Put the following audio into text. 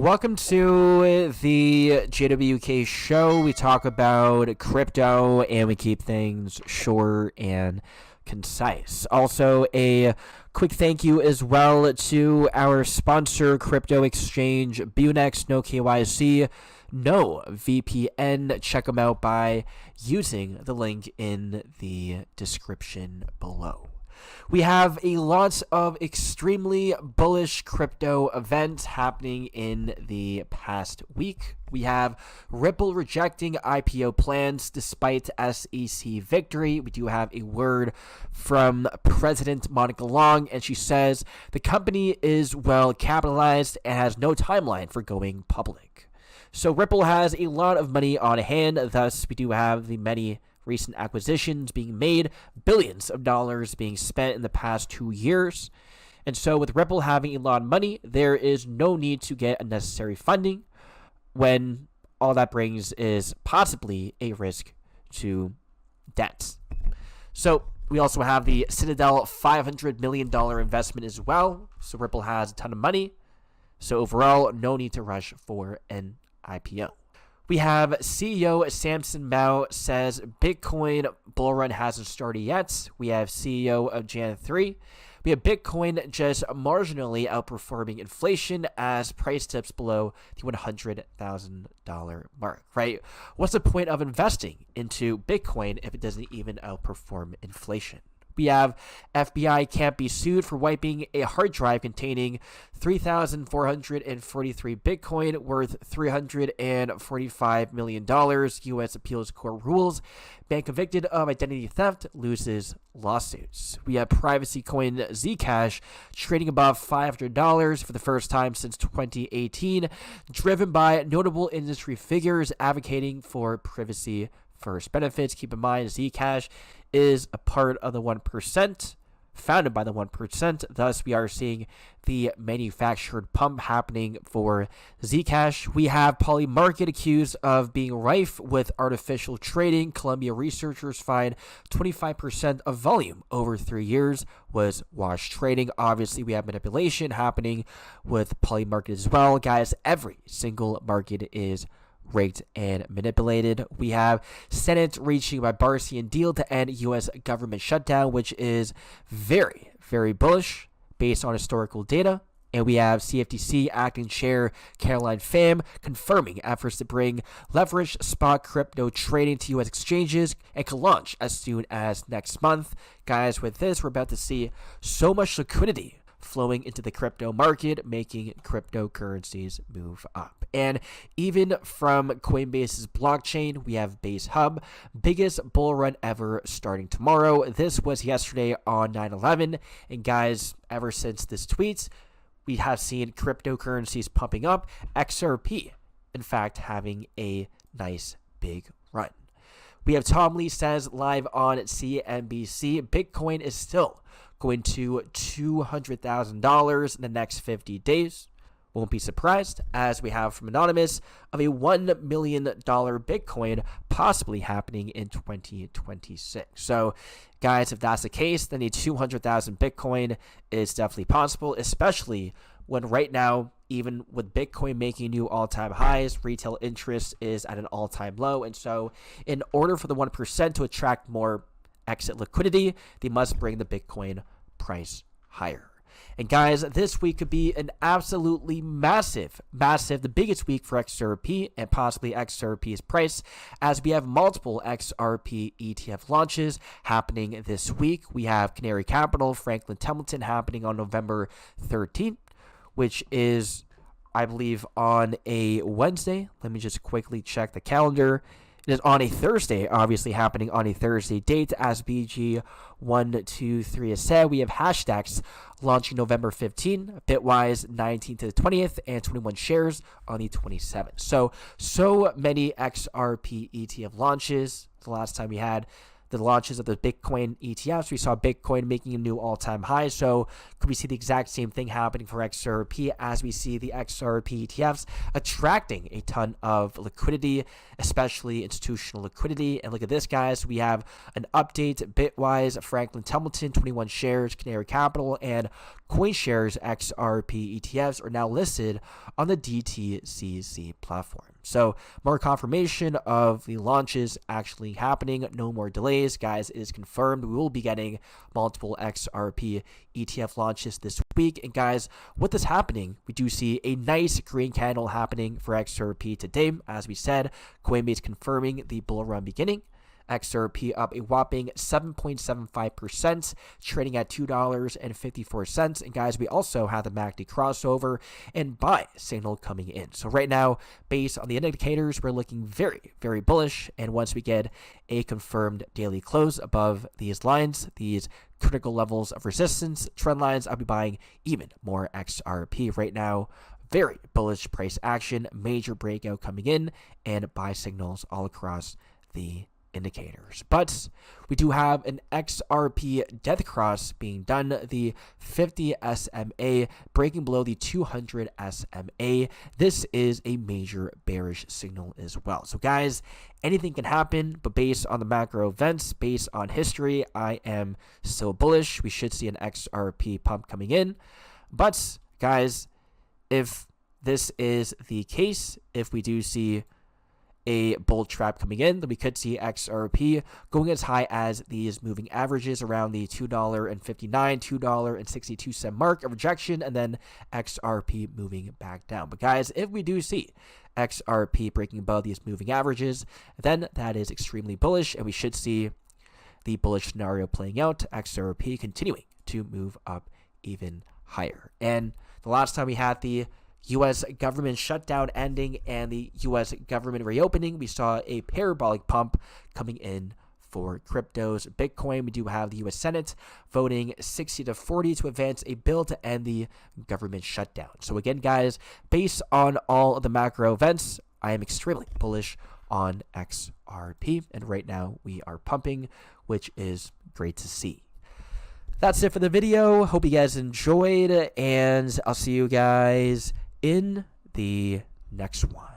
Welcome to the JWK show. We talk about crypto and we keep things short and concise. Also, a quick thank you as well to our sponsor, crypto exchange BITUNIX. No KYC, no VPN. Check them out by using the link in the description below. We have a lot of extremely bullish crypto events happening in the past week. We have Ripple rejecting IPO plans despite SEC victory. We do have a word from President Monica Long, and she says the company is well capitalized and has no timeline for going public. So Ripple has a lot of money on hand, thus we do have the many recent acquisitions being made, billions of dollars being spent in the past 2 years. And so with Ripple having a lot of money, there is no need to get unnecessary funding when all that brings is possibly a risk to debt. So we also have the Citadel $500 million investment as well. So Ripple has a ton of money. So overall, no need to rush for an IPO. We have CEO Samson Mow says Bitcoin bull run hasn't started yet. We have CEO of Jan3. We have Bitcoin just marginally outperforming inflation as price dips below the $100,000 mark, right? What's the point of investing into Bitcoin if it doesn't even outperform inflation? We have FBI can't be sued for wiping a hard drive containing 3,443 Bitcoin worth $345 million. U.S. Appeals Court rules. Man convicted of identity theft loses lawsuits. We have privacy coin Zcash trading above $500 for the first time since 2018, driven by notable industry figures advocating for privacy first benefits. Keep in mind, Zcash is a part of the 1%, founded by the 1%. Thus, we are seeing the manufactured pump happening for Zcash. We have Polymarket accused of being rife with artificial trading. Columbia researchers find 25% of volume over 3 years was wash trading. Obviously, we have manipulation happening with Polymarket as well. Guys, every single market is rigged and manipulated. We have Senate reaching a bipartisan deal to end U.S. government shutdown, which is very, very bullish based on historical data. And we have CFTC acting chair Caroline Pham confirming efforts to bring leveraged spot crypto trading to U.S. exchanges and can launch as soon as next month. Guys, with this, we're about to see so much liquidity flowing into the crypto market, making cryptocurrencies move up. And even from Coinbase's blockchain, we have Base Hub, biggest bull run ever starting tomorrow. This was yesterday on 9/11. And guys, ever since this tweet, we have seen cryptocurrencies pumping up. XRP, in fact, having a nice big run. We have Tom Lee says live on CNBC, Bitcoin is still going to $200,000 in the next 50 days. Won't be surprised, as we have from Anonymous, of a $1 million Bitcoin possibly happening in 2026. So, guys, if that's the case, then a 200,000 Bitcoin is definitely possible, especially when right now, even with Bitcoin making new all-time highs, retail interest is at an all-time low. And so, in order for the 1% to attract more exit liquidity, they must bring the Bitcoin price higher. And guys, this week could be an absolutely massive, the biggest week for XRP and possibly XRP's price, as we have multiple XRP ETF launches happening this week. We have Canary Capital, Franklin Templeton happening on November 13th, which is, I believe, on a Wednesday. Let me just quickly check the calendar. It is on a Thursday, obviously happening on a Thursday date. As BG123 has said, we have Hashtags launching November 15, Bitwise 19th to the 20th, and 21 shares on the 27th. So many XRP ETF launches. The last time we had the launches of the Bitcoin ETFs. We saw Bitcoin making a new all-time high. So could we see the exact same thing happening for XRP as we see the XRP ETFs attracting a ton of liquidity, especially institutional liquidity? And look at this, guys. We have an update. Bitwise, Franklin Templeton, 21 shares, Canary Capital, and CoinShares XRP ETFs are now listed on the DTCC platform. So more confirmation of the launches actually happening. No more delays, guys. It is confirmed. We will be getting multiple XRP ETF launches this week. And guys, with this happening, we do see a nice green candle happening for XRP today. As we said, Coinbase confirming the bull run beginning. XRP up a whopping 7.75%, trading at $2.54. And guys, we also have the MACD crossover and buy signal coming in. So right now, based on the indicators, we're looking very, very bullish. And once we get a confirmed daily close above these lines, these critical levels of resistance, trend lines, I'll be buying even more XRP right now. Very bullish price action, major breakout coming in, and buy signals all across the indicators. But we do have an XRP Death Cross being done, the 50 SMA breaking below the 200 SMA. This is a major bearish signal as well. So guys, anything can happen, but based on the macro events, based on history, I am so bullish. We should see an XRP pump coming in. But guys, if this is the case, if we do see a bull trap coming in, then we could see XRP going as high as these moving averages around the $2.59, $2.62 mark of rejection, and then XRP moving back down. But guys, if we do see XRP breaking above these moving averages, then that is extremely bullish, and we should see the bullish scenario playing out, XRP continuing to move up even higher. And the last time we had the U.S. government shutdown ending and the U.S. government reopening, we saw a parabolic pump coming in for cryptos. Bitcoin, we do have the U.S. Senate voting 60-40 to advance a bill to end the government shutdown. So again, guys, based on all of the macro events, I am extremely bullish on XRP. And right now we are pumping, which is great to see. That's it for the video. Hope you guys enjoyed, and I'll see you guys in the next one.